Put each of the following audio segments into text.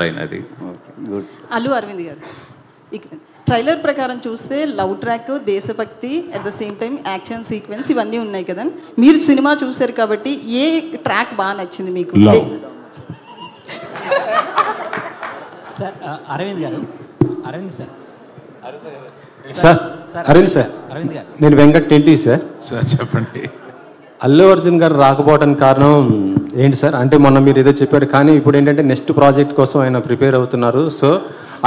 అది అల్లు అరవింద్ గారు ట్రైలర్ ప్రకారం చూస్తే లవ్ ట్రాక్, దేశభక్తి, at the same time action sequence ఇవన్నీ ఉన్నాయి కదా. మీరు సినిమా చూశారు కాబట్టి ఏ ట్రాక్ బాగా నచ్చింది మీకు? సార్ అరవింద్ గారు, అరవింద్ సార్, అరవింద్ సార్, అరవింద్ గారు, నేను వెంకట్ టెంటి సార్. సార్ చెప్పండి. అల్లు అర్జున్ గారు రాకపోవడానికి కారణం ఏంటి సార్? అంటే మొన్న మీరు ఏదో చెప్పారు, కానీ ఇప్పుడు ఏంటంటే నెక్స్ట్ ప్రాజెక్ట్ కోసం ఆయన ప్రిపేర్ అవుతున్నారు. సో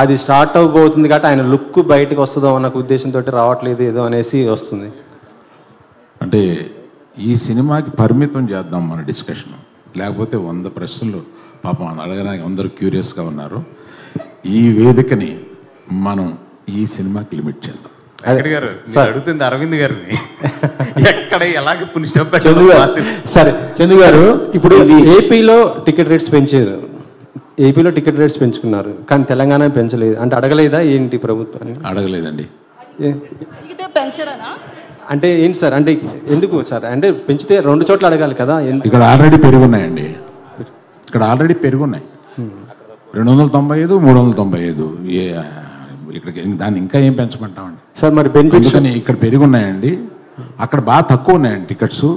అది స్టార్ట్ అవ్వబోతుంది కాబట్టి ఆయన లుక్ బయటకు వస్తుందో అన్న ఉద్దేశంతో రావట్లేదు ఏదో అనేసి వస్తుంది. అంటే ఈ సినిమాకి పరిమితం చేద్దాం మన డిస్కషన్, లేకపోతే 100 ప్రశ్నలు పాపం అడగడానికి అందరూ క్యూరియస్గా ఉన్నారు. ఈ వేదికని మనం ఈ సినిమాకి లిమిట్ చేద్దాం. అడుగుతుంది అరవింద్ గారిని ఎక్కడ ఎలాగ సరే చందు గారు, ఇప్పుడు ఏపీలో టికెట్ రేట్స్ పెంచారు, ఏపీలో టికెట్ రేట్స్ పెంచుకున్నారు, కానీ తెలంగాణ పెంచలేదు. అంటే అడగలేదా ఏంటి ప్రభుత్వాన్ని? అడగలేదండి. అంటే ఏంటి సార్? అంటే ఎందుకు సార్? అంటే పెంచితే 2 చోట్ల అడగాలి కదా. ఇక్కడ ఆల్రెడీ పెరుగున్నాయండి, ఇక్కడ ఆల్రెడీ పెరుగున్నాయి. 295, 395. ఇక్కడ దాన్ని ఇంకా ఏం పెంచమంటామండి సార్? మరి బెనిఫిట్స్ ఇక్కడ పెరుగున్నాయండి, అక్కడ బాగా తక్కువ ఉన్నాయండి టికెట్స్.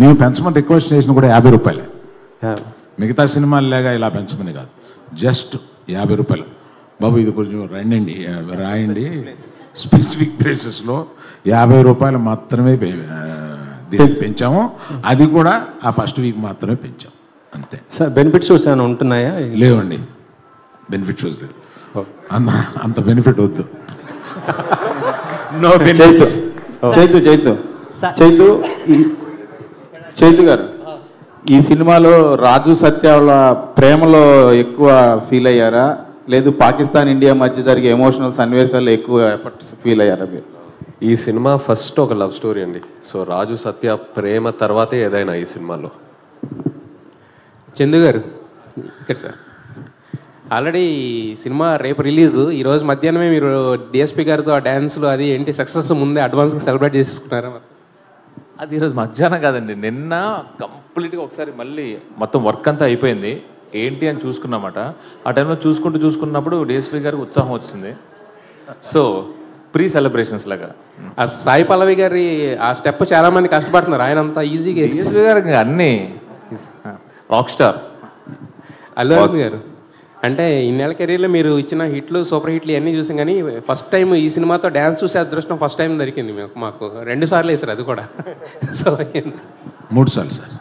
మేము పెంచమని రిక్వెస్ట్ చేసిన కూడా 50 రూపాయలే. మిగతా సినిమాలు లేగా ఇలా పెంచమని కాదు, జస్ట్ 50 రూపాయలు. బాబు ఇది కొంచెం రాయండి, స్పెసిఫిక్ ప్లేసెస్లో 50 రూపాయలు మాత్రమే పెంచాము. అది కూడా ఆ ఫస్ట్ వీక్ మాత్రమే పెంచాం, అంతే సార్. బెనిఫిట్ షోస్ ఏమైనా ఉంటున్నాయా? లేవండి, బెనిఫిట్ షోస్ లేదు. అంత బెనిఫిట్ వద్దు. చైతు గారు, ఈ సినిమాలో రాజు సత్య వాళ్ళ ప్రేమలో ఎక్కువ ఫీల్ అయ్యారా, లేదు పాకిస్తాన్ ఇండియా మధ్య జరిగే ఎమోషనల్ సన్నివేశాలు ఎక్కువ ఎఫర్ట్స్ ఫీల్ అయ్యారా మీరు? ఈ సినిమా ఫస్ట్ ఒక లవ్ స్టోరీ అండి. సో రాజు సత్య ప్రేమ తర్వాతే ఏదైనా ఈ సినిమాలో. చందు గారు ఇక్కడ సార్, ఆల్రెడీ సినిమా రేపు రిలీజు, ఈరోజు మధ్యాహ్నమే మీరు డిఎస్పీ గారితో ఆ డ్యాన్స్లు అది ఏంటి సక్సెస్ ముందే అడ్వాన్స్గా సెలబ్రేట్ చేసుకున్నారా? అది ఈరోజు మధ్యాహ్నం కాదండి, నిన్న కంప్లీట్గా ఒకసారి మళ్ళీ మొత్తం వర్క్ అంతా అయిపోయింది ఏంటి అని చూసుకున్నమాట. ఆ టైంలో చూసుకున్నప్పుడు డిఎస్పీ గారికి ఉత్సాహం వచ్చింది. సో ప్రీ సెలబ్రేషన్స్ లాగా ఆ సాయి పల్లవి గారి ఆ స్టెప్ చాలా మంది కష్టపడుతున్నారు, ఆయన అంతా ఈజీగా. డిఎస్పీ గారికి అన్నీ రాక్ స్టార్. అల్లు అర్జున్ గారు అంటే ఇన్నేళ్ళ కెరీర్లో మీరు ఇచ్చిన హిట్లు, సూపర్ హిట్లు ఇవన్నీ చూసాం, కానీ ఫస్ట్ టైం ఈ సినిమాతో డ్యాన్స్ చూసే అదృష్టం ఫస్ట్ టైం దొరికింది మాకు. 2 సార్లు వేసారు, అది కూడా. సో 3 సార్లు సార్.